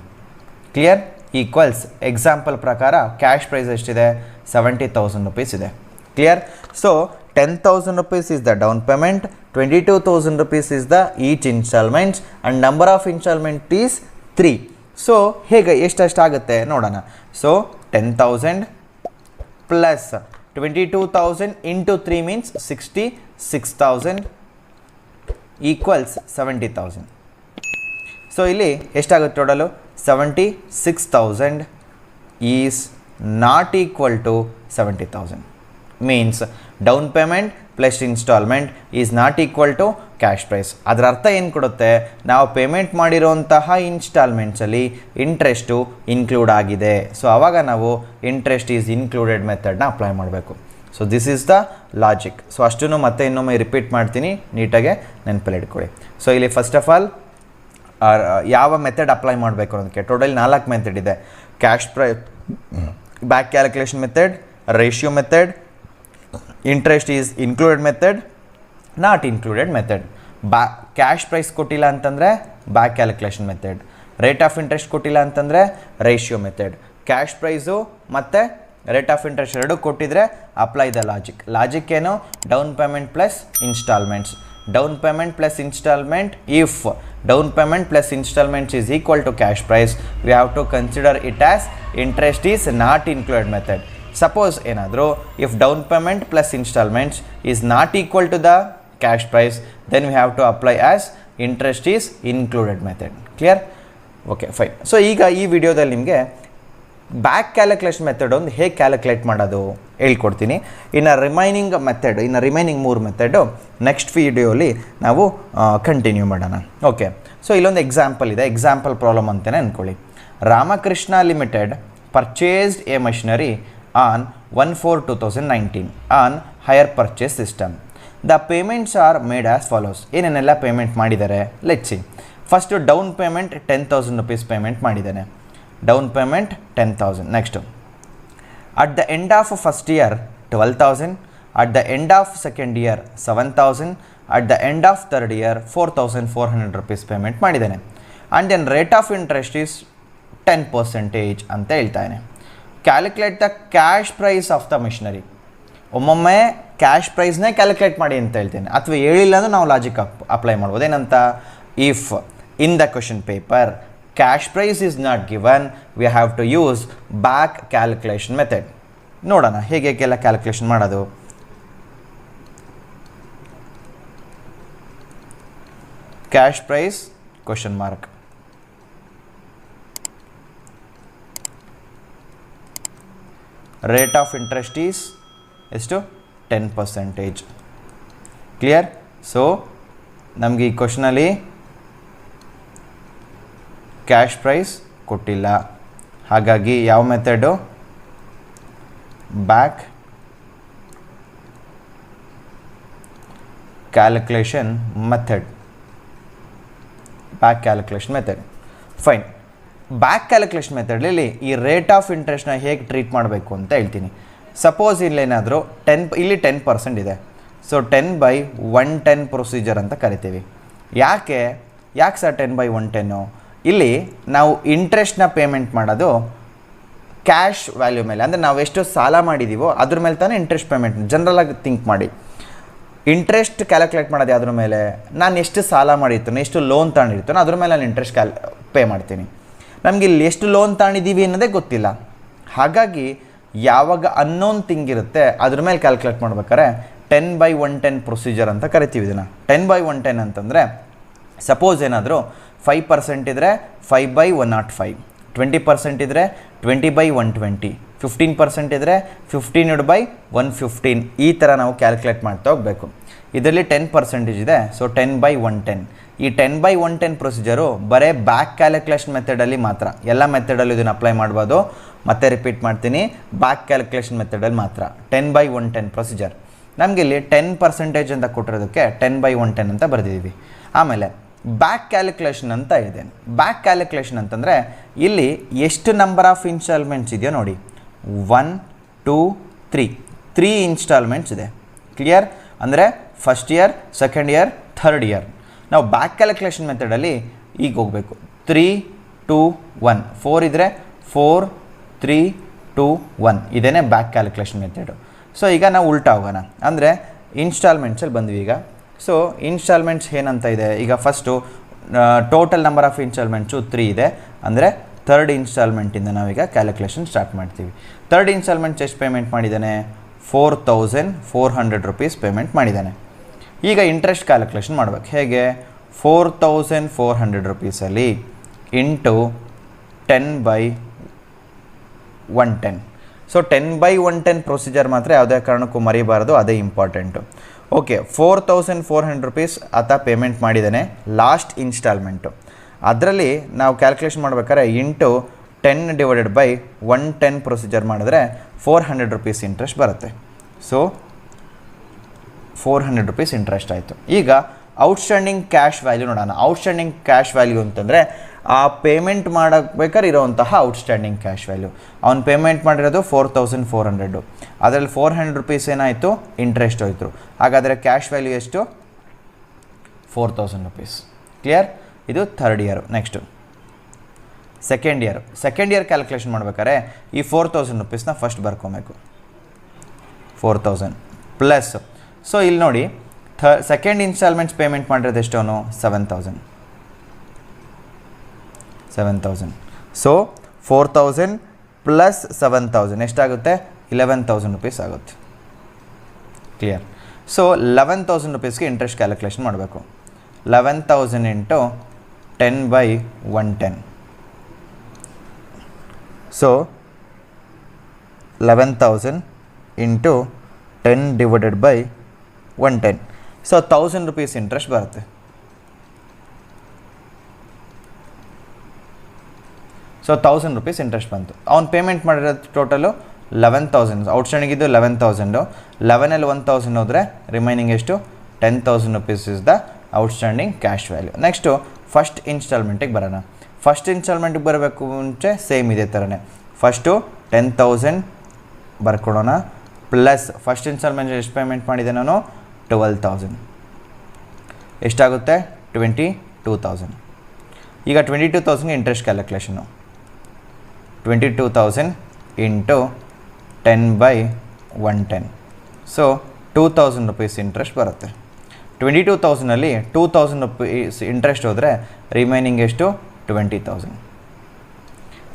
ಕ್ಲಿಯರ್? ಈಕ್ವಲ್ಸ್ ಎಕ್ಸಾಂಪಲ್ ಪ್ರಕಾರ ಕ್ಯಾಶ್ ಪ್ರೈಸ್ ಎಷ್ಟಿದೆ, 70,000 rupees ಇದೆ. Clear? So 10,000 rupees is the down payment, 22,000 rupees is the each installments and number of installment is 3. So ಹೇಗೆ ಎಷ್ಟಾಗುತ್ತೆ ನೋಡೋಣ. So 10,000 plus 22,000 into 3 means 66,000 equals 70,000. So ಇಲ್ಲಿ ಎಷ್ಟಾಗುತ್ತೆ total, 76,000 is not equal to 70,000. Means down payment plus instalment is not equal to cash price. ಅದರ ಅರ್ಥ ಏನು ಕೊಡುತ್ತೆ, ನಾವು ಪೇಮೆಂಟ್ ಮಾಡಿರೋಂತಹ ಇನ್ಸ್ಟಾಲ್ಮೆಂಟ್ಸಲ್ಲಿ ಇಂಟ್ರೆಸ್ಟು ಇನ್ಕ್ಲೂಡ್ ಆಗಿದೆ. ಸೊ ಆವಾಗ ನಾವು ಇಂಟ್ರೆಸ್ಟ್ ಈಸ್ ಇನ್ಕ್ಲೂಡೆಡ್ ಮೆಥಡ್ನ ಅಪ್ಲೈ ಮಾಡಬೇಕು. So this is the logic. So ಅಷ್ಟನ್ನು ಮತ್ತೆ ಇನ್ನೊಮ್ಮೆ ರಿಪೀಟ್ ಮಾಡ್ತೀನಿ, ನೀಟಾಗೆ ನೆನಪಲ್ಲಿ ಇಟ್ಕೊಳ್ಳಿ. ಸೊ ಇಲ್ಲಿ ಫಸ್ಟ್ ಆಫ್ ಆಲ್ ಯಾವ ಮೆಥಡ್ ಅಪ್ಲೈ ಮಾಡಬೇಕು ಅನ್ನೋದಕ್ಕೆ ಟೋಟಲ್ 4 ಮೆಥಡ್ ಇದೆ. Cash price, back calculation method, ratio method, interest is included method, not included method. Cash price ಕೊಟ್ಟಿಲ್ಲ ಅಂತಂದರೆ back calculation method, rate of interest ಕೊಟ್ಟಿಲ್ಲ ಅಂತಂದರೆ ರೇಷಿಯೋ ಮೆಥಡ್. ಕ್ಯಾಶ್ ಪ್ರೈಸು ಮತ್ತು rate of interest ಎರಡೂ ಕೊಟ್ಟಿದ್ರೆ apply the logic ಏನು, down payment plus instalments. Down payment plus instalment, if down payment plus instalments is equal to cash price, we have to consider it as interest is not included method. Suppose ಏನಾದರೂ if down payment plus instalments is not equal to the cash price, then we have to apply as interest is included method. Clear? Okay fine. So ಈಗ ಈ ವಿಡಿಯೋದಲ್ಲಿ ನಿಮಗೆ back calculation method ಒಂದು ಹೇಗೆ calculate ಮಾಡೋದು ಹೇಳ್ಕೊಡ್ತೀನಿ. ಇನ್ನು ರಿಮೈನಿಂಗ್ 3 ಮೆಥಡು ನೆಕ್ಸ್ಟ್ ವಿಡಿಯೋಲಿ ನಾವು ಕಂಟಿನ್ಯೂ ಮಾಡೋಣ. ಓಕೆ. ಸೊ ಇಲ್ಲೊಂದು ಎಕ್ಸಾಂಪಲ್ ಇದೆ, ಎಕ್ಸಾಂಪಲ್ ಪ್ರಾಬ್ಲಮ್ ಅಂತಲೇ ಅಂದ್ಕೊಳ್ಳಿ. Ramakrishna limited purchased a machinery on 1/4/2019 on hire purchase system. The payments are made as follows. ಏನೇನೆಲ್ಲ ಪೇಮೆಂಟ್ ಮಾಡಿದ್ದಾರೆ let's see. First down payment 10,000 rupees payment ಮಾಡಿದ್ದಾನೆ. Down payment 10,000. Next at the end of first year 12,000, at the end of second year 7,000, at the end of third year 4,400 rupees payment ಮಾಡಿದ್ದಾನೆ. And then rate of interest is 10% ಅಂತ ಹೇಳ್ತಾನೆ. Calculate the cash price of the machinery. ಒಮ್ಮೊಮ್ಮೆ cash ಪ್ರೈಸ್ನೇ calculate ಮಾಡಿ ಅಂತ ಹೇಳ್ತೇನೆ, ಅಥವಾ ಹೇಳಿಲ್ಲ ಅಂದರೆ ನಾವು ಲಾಜಿಕ್ ಅಪ್ಲೈ ಮಾಡ್ಬೋದು. ಏನಂತ, if in the question paper cash price is not given, we have to use back calculation method. ನೋಡೋಣ ಹೇಗೆಲ್ಲ ಕ್ಯಾಲ್ಕುಲೇಷನ್ ಮಾಡೋದು. Cash price question mark, rate of interest is ಎಷ್ಟು, 10%. ಕ್ಲಿಯರ್? ಸೊ ನಮಗೆ ಈ ಕ್ವಶನಲ್ಲಿ ಕ್ಯಾಶ್ ಪ್ರೈಸ್ ಕೊಟ್ಟಿಲ್ಲ, ಹಾಗಾಗಿ ಯಾವ method, back calculation method. Back calculation method. Fine. Back calculation ಮೆಥಡಲ್ಲಿ ಈ ರೇಟ್ ಆಫ್ ಇಂಟ್ರೆಸ್ಟ್ನ ಹೇಗೆ ಟ್ರೀಟ್ ಮಾಡಬೇಕು ಅಂತ ಹೇಳ್ತೀನಿ. ಸಪೋಸ್ ಇಲ್ಲೇನಾದರೂ ಇಲ್ಲಿ 10% ಇದೆ. ಸೊ 10/110 ಪ್ರೊಸೀಜರ್ ಅಂತ ಕರಿತೀವಿ. ಯಾಕೆ ಸರ್ 10/110? ಇಲ್ಲಿ ನಾವು ಇಂಟ್ರೆಸ್ಟ್ನ ಪೇಮೆಂಟ್ ಮಾಡೋದು ಕ್ಯಾಶ್ ವ್ಯಾಲ್ಯೂ ಮೇಲೆ, ಅಂದರೆ ನಾವು ಎಷ್ಟು ಸಾಲ ಮಾಡಿದ್ದೀವೋ ಅದ್ರ ಮೇಲೆ ತಾನೇ ಇಂಟ್ರೆಸ್ಟ್ ಪೇಮೆಂಟ್. ಜನರಲಾಗಿ ಥಿಂಕ್ ಮಾಡಿ, ಇಂಟ್ರೆಸ್ಟ್ ಕ್ಯಾಲ್ಕುಲೇಟ್ ಮಾಡೋದು ಯಾವುದ್ರ ಮೇಲೆ, ನಾನು ಎಷ್ಟು ಸಾಲ ಮಾಡಿರ್ತಾನೆ, ಎಷ್ಟು ಲೋನ್ ತಗೊಂಡಿರ್ತಾನೋ ಅದ್ರ ಮೇಲೆ ನಾನು ಇಂಟ್ರೆಸ್ಟ್ ಪೇ ಮಾಡ್ತೀನಿ. ನಮಗೆ ಇಲ್ಲಿ ಎಷ್ಟು ಲೋನ್ ತಗೊಂಡಿದ್ದೀವಿ ಅನ್ನೋದೇ ಗೊತ್ತಿಲ್ಲ. ಹಾಗಾಗಿ ಯಾವಾಗ ಅನ್ನೋನ್ ಥಿಂಗ್ ಇರುತ್ತೆ ಅದ್ರ ಮೇಲೆ ಕ್ಯಾಲ್ಕುಲೇಟ್ ಮಾಡ್ಬೇಕಾದ್ರೆ 10/110 ಪ್ರೊಸೀಜರ್ ಅಂತ ಕರಿತೀವಿ ಇದನ್ನು. 10/110 ಅಂತಂದರೆ ಸಪೋಸ್ ಏನಾದರೂ 5% ಇದ್ದರೆ 5/105, 20% ಇದ್ದರೆ 20/120, 15% ಇದ್ದರೆ 15/115, ಈ ಥರ ನಾವು ಕ್ಯಾಲ್ಕುಲೇಟ್ ಮಾಡ್ತಾ ಹೋಗಬೇಕು. ಇದರಲ್ಲಿ 10% ಇದೆ, ಸೊ 10/110. ಈ 10/110 ಪ್ರೊಸೀಜರು ಬರೀ ಬ್ಯಾಕ್ ಕ್ಯಾಲ್ಕುಲೇಷನ್ ಮೆಥಡಲ್ಲಿ ಮಾತ್ರ. ಎಲ್ಲ ಮೆಥಡಲ್ಲೂ ಇದನ್ನು ಅಪ್ಲೈ ಮಾಡ್ಬೋದು. ಮತ್ತೆ ರಿಪೀಟ್ ಮಾಡ್ತೀನಿ, ಬ್ಯಾಕ್ ಕ್ಯಾಲ್ಕುಲೇಷನ್ ಮೆಥಡಲ್ಲಿ ಮಾತ್ರ 10/110 ಪ್ರೊಸೀಜರ್. ನಮಗೆ ಇಲ್ಲಿ 10% ಅಂತ ಕೊಟ್ಟಿರೋದಕ್ಕೆ 10/110 ಅಂತ ಬರೆದಿದ್ದೀವಿ. ಆಮೇಲೆ ಬ್ಯಾಕ್ ಕ್ಯಾಲ್ಕುಲೇಷನ್ ಅಂತ ಇದೆ. ಬ್ಯಾಕ್ ಕ್ಯಾಲ್ಕುಲೇಷನ್ ಅಂತಂದರೆ ಇಲ್ಲಿ ಎಷ್ಟು ನಂಬರ್ ಆಫ್ ಇನ್ಸ್ಟಾಲ್ಮೆಂಟ್ಸ್ ಇದೆಯೋ ನೋಡಿ, 1 2 3 ಇನ್ಸ್ಟಾಲ್ಮೆಂಟ್ಸ್ ಇದೆ. ಕ್ಲಿಯರ್? ಅಂದರೆ first year, second year, third year. ನಾವು ಬ್ಯಾಕ್ ಕ್ಯಾಲ್ಕುಲೇಷನ್ ಮೆಥಡಲ್ಲಿ ಈಗ ಹೋಗಬೇಕು. 3 2 1 4 ಇದ್ದರೆ 4 3 2 1 ಇದೇನೇ ಬ್ಯಾಕ್ ಕ್ಯಾಲ್ಕುಲೇಷನ್ ಮೆಥಡು. ಸೊ ಈಗ ನಾವು ಉಲ್ಟಾ ಹೋಗೋಣ. ಅಂದರೆ ಇನ್ಸ್ಟಾಲ್ಮೆಂಟ್ಸಲ್ಲಿ ಬಂದ್ವಿ ಈಗ. ಸೊ ಇನ್ಸ್ಟಾಲ್ಮೆಂಟ್ಸ್ ಏನಂತ ಇದೆ, ಈಗ ಫಸ್ಟು ಟೋಟಲ್ ನಂಬರ್ ಆಫ್ ಇನ್ಸ್ಟಾಲ್ಮೆಂಟ್ಸು 3 ಇದೆ. ಅಂದರೆ ಥರ್ಡ್ ಇನ್ಸ್ಟಾಲ್ಮೆಂಟಿಂದ ನಾವೀಗ ಕ್ಯಾಲ್ಕುಲೇಷನ್ ಸ್ಟಾರ್ಟ್ ಮಾಡ್ತೀವಿ. ಥರ್ಡ್ ಇನ್ಸ್ಟಾಲ್ಮೆಂಟ್ಸ್ ಎಷ್ಟು ಪೇಮೆಂಟ್ ಮಾಡಿದ್ದಾನೆ? 4400 ರುಪೀಸ್ ಪೇಮೆಂಟ್ ಮಾಡಿದ್ದಾನೆ. ಈಗ ಇಂಟ್ರೆಸ್ಟ್ ಕ್ಯಾಲ್ಕುಲೇಷನ್ ಮಾಡ್ಬೇಕು. ಹೇಗೆ? 4400 ರುಪೀಸಲ್ಲಿ ಇಂಟು 10/110. ಸೊ 10/110 ಪ್ರೊಸೀಜರ್ ಮಾತ್ರ ಯಾವುದೇ ಕಾರಣಕ್ಕೂ ಮರಿಬಾರ್ದು, ಅದೇ ಇಂಪಾರ್ಟೆಂಟು. ಓಕೆ, 4400 ರುಪೀಸ್ ಆತ ಪೇಮೆಂಟ್ ಮಾಡಿದ್ದಾನೆ ಲಾಸ್ಟ್ ಇನ್ಸ್ಟಾಲ್ಮೆಂಟು. ಅದರಲ್ಲಿ ನಾವು ಕ್ಯಾಲ್ಕುಲೇಷನ್ ಮಾಡ್ಬೇಕಾದ್ರೆ ಇಂಟು 10/110 ಪ್ರೊಸೀಜರ್ ಮಾಡಿದ್ರೆ 400 ರುಪೀಸ್ ಇಂಟ್ರೆಸ್ಟ್ ಬರುತ್ತೆ. ಸೊ 400 ರುಪೀಸ್ ಇಂಟ್ರೆಸ್ಟ್ ಆಯಿತು. ಈಗ ಔಟ್ಸ್ಟ್ಯಾಂಡಿಂಗ್ ಕ್ಯಾಶ್ ವ್ಯಾಲ್ಯೂ ನೋಡೋಣ. ಔಟ್ಸ್ಟ್ಯಾಂಡಿಂಗ್ ಕ್ಯಾಶ್ ವ್ಯಾಲ್ಯೂ ಅಂತಂದರೆ ಆ ಪೇಮೆಂಟ್ ಮಾಡಬೇಕಾದ್ರೆ ಇರೋವಂತಹ ಔಟ್ಸ್ಟ್ಯಾಂಡಿಂಗ್ ಕ್ಯಾಶ್ ವ್ಯಾಲ್ಯೂ. ಅವ್ನು ಪೇಮೆಂಟ್ ಮಾಡಿರೋದು 4400. ಅದರಲ್ಲಿ 400 ರುಪೀಸ್ ಏನಾಯಿತು? ಇಂಟ್ರೆಸ್ಟ್ ಹೋಯಿತು. ಹಾಗಾದರೆ ಕ್ಯಾಶ್ ವ್ಯಾಲ್ಯೂ ಎಷ್ಟು? 4000 ರುಪೀಸ್. ಕ್ಲಿಯರ್? ಇದು third year. Next second year calculation ಮಾಡ್ಬೇಕಾದ್ರೆ ಈ 4000 ರುಪೀಸ್ನ ಫಸ್ಟ್ ಬರ್ಕೊಬೇಕು. 4000 ಪ್ಲಸ್, ಸೊ ಇಲ್ಲಿ ನೋಡಿ ಸೆಕೆಂಡ್ ಇನ್ಸ್ಟಾಲ್ಮೆಂಟ್ಸ್ ಪೇಮೆಂಟ್ ಮಾಡಿರೋದು ಎಷ್ಟು? ಅವನು 7000. ಸೊ 4000 ಪ್ಲಸ್ 7000 ಎಷ್ಟಾಗುತ್ತೆ? 11000 ರುಪೀಸ್ ಆಗುತ್ತೆ. ಕ್ಲಿಯರ್? ಸೊ 11000 ರುಪೀಸ್ಗೆ ಇಂಟ್ರೆಸ್ಟ್ ಕ್ಯಾಲ್ಕುಲೇಷನ್ ಮಾಡಬೇಕು. 11000 into 10/110. So 11000 into 10/110. So 1000 rupees interest ಬರುತ್ತೆ. ಸೊ 1000 ರುಪೀಸ್ ಇಂಟ್ರೆಸ್ಟ್ ಬಂತು. ಅವ್ನು ಪೇಮೆಂಟ್ ಮಾಡಿರೋದು ಟೋಟಲು 11000. ಔಟ್ಸ್ಟ್ಯಾಂಡಿಂಗ್ ಇದು 11000. 11ಅಲ್ಲಿ 1000 ಹೋದರೆ ರಿಮೈನಿಂಗ್ ಎಷ್ಟು? 10,000 rupees is the outstanding cash value. Next first ಇನ್ಸ್ಟಾಲ್ಮೆಂಟಿಗೆ ಬರೋಣ. ಫಸ್ಟ್ ಇನ್ಸ್ಟಾಲ್ಮೆಂಟಿಗೆ ಬರಬೇಕು ಮುಂಚೆ ಸೇಮ್ ಇದೇ ಥರನೇ ಫಸ್ಟು 10,000 ಬರ್ಕೊಡೋಣ. ಪ್ಲಸ್ ಫಸ್ಟ್ ಇನ್ಸ್ಟಾಲ್ಮೆಂಟ್ ಎಷ್ಟು ಪೇಮೆಂಟ್ ಮಾಡಿದೆ ನಾನು? 12,000. ಎಷ್ಟಾಗುತ್ತೆ? 22,000. ಈಗ 22,000ಗೆ interest calculation. 22,000 into 10/110. So 2000 rupees interest ಬರುತ್ತೆ. 22,000ಅಲ್ಲಿ 2000 ರುಪೀಸ್ ಇಂಟ್ರೆಸ್ಟ್ ಹೋದರೆ ರಿಮೈನಿಂಗ್ ಎಷ್ಟು? 20,000.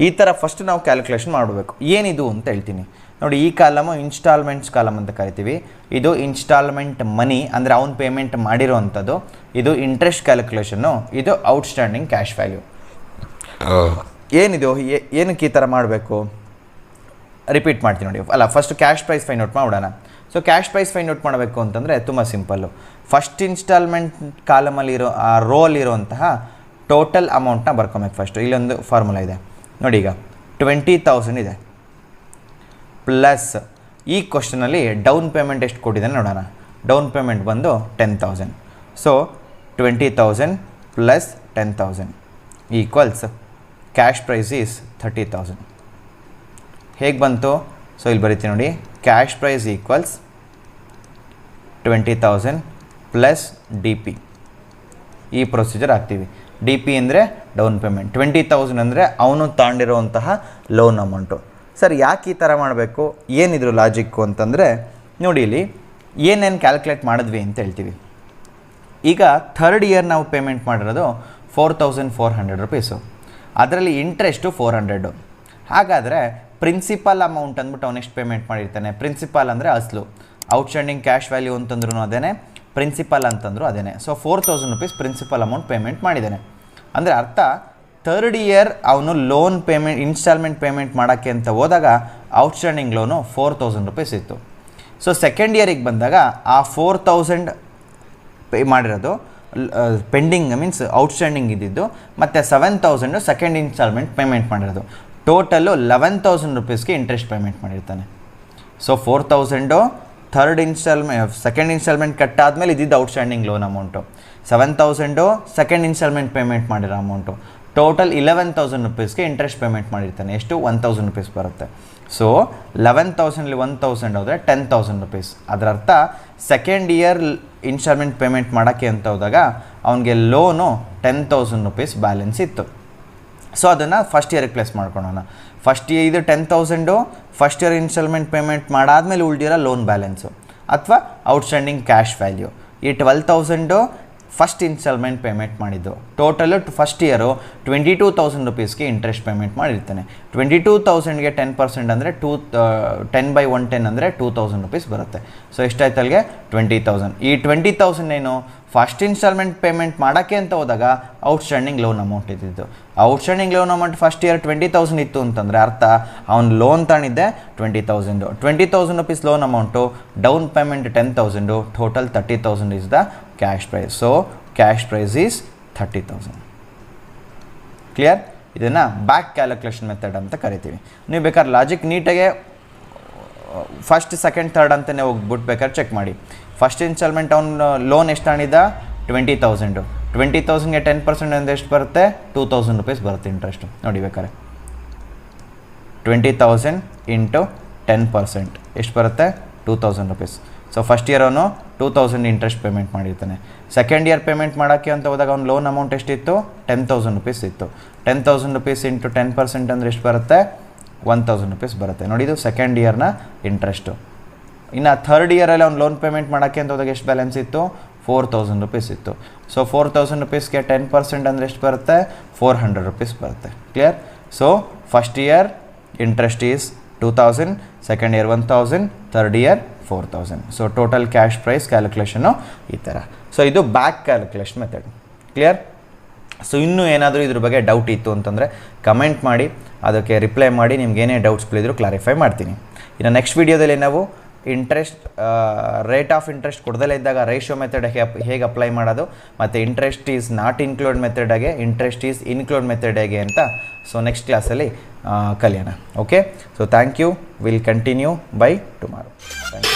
ಈ ಥರ ಫಸ್ಟ್ ನಾವು ಕ್ಯಾಲ್ಕುಲೇಷನ್ ಮಾಡಬೇಕು. ಏನಿದು ಅಂತ ಹೇಳ್ತೀನಿ ನೋಡಿ. ಈ ಕಾಲಮು ಇನ್ಸ್ಟಾಲ್ಮೆಂಟ್ಸ್ ಕಾಲಮ್ ಅಂತ ಕರಿತೀವಿ. ಇದು ಇನ್ಸ್ಟಾಲ್ಮೆಂಟ್ ಮನಿ, ಅಂದರೆ ಅವ್ನು ಪೇಮೆಂಟ್ ಮಾಡಿರೋ ಅಂಥದ್ದು. ಇದು ಇಂಟ್ರೆಸ್ಟ್ ಕ್ಯಾಲ್ಕುಲೇಷನ್ನು. ಇದು ಔಟ್ಸ್ಟ್ಯಾಂಡಿಂಗ್ ಕ್ಯಾಶ್ ವ್ಯಾಲ್ಯೂ. ಏನಿದು? ಏನಕ್ಕೆ ಈ ಥರ ಮಾಡಬೇಕು? ರಿಪೀಟ್ ಮಾಡ್ತೀನಿ ನೋಡಿ. ಅಲ್ಲ, first cash price find out ಮಾಡೋಣ. So cash price find out ಮಾಡಬೇಕು ಅಂತಂದರೆ ತುಂಬ ಸಿಂಪಲ್ಲು. ಫಸ್ಟ್ ಇನ್ಸ್ಟಾಲ್ಮೆಂಟ್ ಕಾಲಮಲ್ಲಿರೋ ಆ ರೋಲಿರುವಂತಹ ಟೋಟಲ್ ಅಮೌಂಟ್ನ ಬರ್ಕೊಬೇಕು ಫಸ್ಟು. ಇಲ್ಲೊಂದು ಫಾರ್ಮುಲಾ ಇದೆ ನೋಡಿ. ಈಗ 20,000 ಇದೆ ಪ್ಲಸ್ ಈ ಕ್ವಶನಲ್ಲಿ ಡೌನ್ ಪೇಮೆಂಟ್ ಎಷ್ಟು ಕೊಟ್ಟಿದ್ದಾನೆ ನೋಡೋಣ. ಡೌನ್ ಪೇಮೆಂಟ್ ಬಂದು 10,000. So 20,000 plus 10,000 equals cash price is 30,000. ಹೇಗೆ ಬಂತು? ಸೊ ಇಲ್ಲಿ ಬರೀತೀನಿ ನೋಡಿ. Cash price equals 20,000 plus D P. ಈ ಪ್ರೊಸೀಜರ್ ಹಾಕ್ತೀವಿ. ಡಿ ಪಿ ಅಂದರೆ ಡೌನ್ ಪೇಮೆಂಟ್, 20,000 ಅಂದರೆ ಅವನು ತಗೊಂಡಿರುವಂತಹ ಲೋನ್ ಅಮೌಂಟು. ಸರ್ ಯಾಕೆ ಈ ಥರ ಮಾಡಬೇಕು, ಏನಿದ್ರು ಲಾಜಿಕ್ಕು ಅಂತಂದರೆ ನೋಡಿ, ಇಲ್ಲಿ ಏನೇನು ಕ್ಯಾಲ್ಕುಲೇಟ್ ಮಾಡಿದ್ವಿ ಅಂತ ಹೇಳ್ತೀವಿ. ಈಗ ಥರ್ಡ್ ಇಯರ್ ನಾವು ಪೇಮೆಂಟ್ ಮಾಡಿರೋದು 4,400 ರುಪೀಸು. ಅದರಲ್ಲಿ ಇಂಟ್ರೆಸ್ಟು 400. ಹಾಗಾದರೆ ಪ್ರಿನ್ಸಿಪಲ್ ಅಮೌಂಟ್ ಅಂದ್ಬಿಟ್ಟು ಅವ್ನು ಎಷ್ಟು ಪೇಮೆಂಟ್ ಮಾಡಿರ್ತಾನೆ, ಪ್ರಿನ್ಸಿಪಲ್ ಅಂದರೆ ಅಸಲು, ಔಟ್ಸ್ಟ್ಯಾಂಡಿಂಗ್ ಕ್ಯಾಶ್ ವ್ಯಾಲ್ಯೂ ಅಂತಂದ್ರೂ ಅದೇ, ಪ್ರಿನ್ಸಿಪಲ್ ಅಂತಂದ್ರೂ ಅದೇ. So 4000 rupees principal amount payment ಮಾಡಿದ್ದಾನೆ ಅಂದರೆ ಅರ್ಥ ಥರ್ಡ್ ಇಯರ್ ಅವನು ಲೋನ್ ಪೇಮೆಂಟ್ ಇನ್ಸ್ಟಾಲ್ಮೆಂಟ್ ಪೇಮೆಂಟ್ ಮಾಡೋಕ್ಕೆ ಅಂತ ಹೋದಾಗ ಔಟ್ಸ್ಟ್ಯಾಂಡಿಂಗ್ ಲೋನು 4000 rupees ಇತ್ತು. ಸೊ ಸೆಕೆಂಡ್ ಇಯರಿಗೆ ಬಂದಾಗ ಆ 4000 ಪೇ ಮಾಡಿರೋದು ಪೆಂಡಿಂಗ್ ಮೀನ್ಸ್ ಔಟ್ಸ್ಟ್ಯಾಂಡಿಂಗ್ ಇದ್ದಿದ್ದು ಮತ್ತು 7000 ಸೆಕೆಂಡ್ ಇನ್ಸ್ಟಾಲ್ಮೆಂಟ್ ಪೇಮೆಂಟ್ ಮಾಡಿರೋದು, ಟೋಟಲ್ಲು 11,000 rupeesಗೆ ಇಂಟ್ರೆಸ್ಟ್ ಪೇಮೆಂಟ್ ಮಾಡಿರ್ತಾನೆ. ಸೊ 4000 ಸೆಕೆಂಡ್ ಇನ್ಸ್ಟಾಲ್ಮೆಂಟ್ ಕಟ್ಟಾದಮೇಲೆ ಇದ್ದಿದ್ದು outstanding loan amount, 7000 second installment payment ಮಾಡಿರೋ ಅಮೌಂಟು, ಟೋಟಲ್ 11,000 rupeesಗೆ ಇಂಟ್ರೆಸ್ಟ್ ಪೇಮೆಂಟ್ ಮಾಡಿರ್ತಾನೆ. ಎಷ್ಟು 1,000 rupees ಬರುತ್ತೆ. ಸೊ 11,000 1,000 ಹೋದರೆ 10,000 rupees. ಅದರ ಅರ್ಥ ಸೆಕೆಂಡ್ ಇಯರ್ ಇನ್ಸ್ಟಾಲ್ಮೆಂಟ್ ಪೇಮೆಂಟ್ ಮಾಡೋಕ್ಕೆ ಅಂತ ಹೋದಾಗ ಅವನಿಗೆ ಲೋನು 10,000 rupees ಬ್ಯಾಲೆನ್ಸ್ ಇತ್ತು. ಸೊ ಅದನ್ನು ಫಸ್ಟ್ ಇಯರಿಗೆ ಪ್ಲೇಸ್ ಮಾಡ್ಕೊಳ್ಳೋಣ. ಫಸ್ಟ್ ಇಯರ್ ಇದು 10,000 ಫಸ್ಟ್ ಇಯರ್ ಇನ್ಸ್ಟಾಲ್ಮೆಂಟ್ ಪೇಮೆಂಟ್ ಮಾಡಾದಮೇಲೆ ಉಳಿದಿರೋ ಲೋನ್ ಬ್ಯಾಲೆನ್ಸು ಅಥವಾ ಔಟ್ಸ್ಟ್ಯಾಂಡಿಂಗ್ ಕ್ಯಾಶ್ ವ್ಯಾಲ್ಯೂ. ಈ 12,000 ಫಸ್ಟ್ ಇನ್ಸ್ಟಾಲ್ಮೆಂಟ್ ಪೇಮೆಂಟ್ ಮಾಡಿದ್ದು, ಟೋಟಲು ಫಸ್ಟ್ ಇಯರು 22,000 rupeesಗೆ ಇಂಟ್ರೆಸ್ಟ್ ಪೇಮೆಂಟ್ ಮಾಡಿರ್ತಾನೆ. 22,000ಗೆ 10% ಅಂದರೆ 10/110 ಅಂದರೆ 2,000 rupees ಬರುತ್ತೆ. ಸೊ ಎಷ್ಟಾಯ್ತು ಅಲ್ಲಿಗೆ 20,000. ಈ 20,000 ಏನು ಫಸ್ಟ್ ಇನ್ಸ್ಟಾಲ್ಮೆಂಟ್ ಪೇಮೆಂಟ್ ಮಾಡೋಕ್ಕೆ ಅಂತ ಹೋದಾಗ ಔಟ್ಸ್ಟ್ಯಾಂಡಿಂಗ್ ಲೋನ್ ಅಮೌಂಟ್ ಇದ್ದಿದ್ದು. Outstanding loan amount first year 20,000 ಇತ್ತು ಅಂತಂದರೆ ಅರ್ಥ ಅವ್ನು ಲೋನ್ ತಗೊಂಡಿದ್ದೆ 20,000. 20,000 rupees loan amount, down payment 10,000, total 30,000 is the cash price. So cash price is 30,000. Clear? ಇದನ್ನು ಬ್ಯಾಕ್ ಕ್ಯಾಲ್ಕುಲೇಷನ್ ಮೆಥಡ್ ಅಂತ ಕರಿತೀವಿ. ನೀವು ಬೇಕಾದ್ರೆ ಲಾಜಿಕ್ ನೀಟಾಗೆ ಫಸ್ಟ್ ಸೆಕೆಂಡ್ ಥರ್ಡ್ ಅಂತಲೇ ಹೋಗ್ಬಿಟ್ಟು ಬೇಕಾದ್ರೆ ಚೆಕ್ ಮಾಡಿ. ಫಸ್ಟ್ ಇನ್ಸ್ಟಾಲ್ಮೆಂಟ್ ಅವ್ನು ಲೋನ್ ಎಷ್ಟು ತಗೊಂಡಿದ್ದ 20,000. 20,000ಗೆ 10% ಅಂದರೆ ಎಷ್ಟು ಬರುತ್ತೆ 2,000 rupees ಬರುತ್ತೆ ಇಂಟ್ರೆಸ್ಟು. ನೋಡಿ ಬೇಕಾದ್ರೆ 20,000 ಇಂಟು 10% ಎಷ್ಟು ಬರುತ್ತೆ 2,000 rupees. ಸೊ ಫಸ್ಟ್ ಇಯರ್ ಅವನು 2,000 ಇಂಟ್ರೆಸ್ಟ್ ಪೇಮೆಂಟ್ ಮಾಡಿರ್ತಾನೆ. ಸೆಕೆಂಡ್ ಇಯರ್ ಪೇಮೆಂಟ್ ಮಾಡೋಕ್ಕೆ ಅಂತ ಹೋದಾಗ ಅವ್ನು ಲೋನ್ ಅಮೌಂಟ್ ಎಷ್ಟಿತ್ತು 10,000 rupees ಇತ್ತು. 10,000 rupees ಇಂಟು 10% ಅಂದರೆ ಎಷ್ಟು ಬರುತ್ತೆ 1,000 rupees ಬರುತ್ತೆ. ನೋಡಿ ಇದು ಸೆಕೆಂಡ್ ಇಯರ್ನ ಇಂಟ್ರೆಸ್ಟು. ಇನ್ನು ಥರ್ಡ್ ಇಯರಲ್ಲಿ ಅವ್ನು ಲೋನ್ ಪೇಮೆಂಟ್ ಮಾಡೋಕ್ಕೆ ಅಂತ ಹೋದಾಗ ಎಷ್ಟು ಬ್ಯಾಲೆನ್ಸ್ ಇತ್ತು 4,000 rupees ಇತ್ತು. ಸೊ 4,000 rupeesಗೆ 10% ಅಂದರೆ ಎಷ್ಟು ಬರುತ್ತೆ 400 rupees ಬರುತ್ತೆ. Clear? So first year interest is 2,000, second year 1,000, third year 4,000. So total cash price calculation ಈ ಥರ. ಸೊ ಇದು back calculation method. Clear? So ಇನ್ನೂ ಏನಾದರೂ ಇದ್ರ ಬಗ್ಗೆ ಡೌಟ್ ಇತ್ತು ಅಂತಂದರೆ ಕಮೆಂಟ್ ಮಾಡಿ, ಅದಕ್ಕೆ ರಿಪ್ಲೈ ಮಾಡಿ, ನಿಮ್ಗೆ ಏನೇ ಡೌಟ್ಸ್ಗಳಿದ್ರು ಕ್ಲಾರಿಫೈ ಮಾಡ್ತೀನಿ. ಇನ್ನು ನೆಕ್ಸ್ಟ್ ವೀಡಿಯೋದಲ್ಲಿ ನಾವು ಇಂಟ್ರೆಸ್ಟ್ ರೇಟ್ ಆಫ್ ಇಂಟ್ರೆಸ್ಟ್ ಕೊಡದಲ್ಲೇ ಇದ್ದಾಗ ರೇಷಿಯೋ ಮೆಥಡ್ ಹೇಗೆ ಅಪ್ಲೈ ಮಾಡೋದು, ಮತ್ತು interest is not include method ಹೇಗೆ, ಇಂಟ್ರೆಸ್ಟ್ ಈಸ್ ಇನ್ಕ್ಲೂಡ್ ಮೆಥಡ್ ಹೇಗೆ ಅಂತ ಸೊ ನೆಕ್ಸ್ಟ್ ಕ್ಲಾಸಲ್ಲಿ ಕಲಿಯೋಣ. Okay, so thank you. Will continue bye tomorrow. Thank you.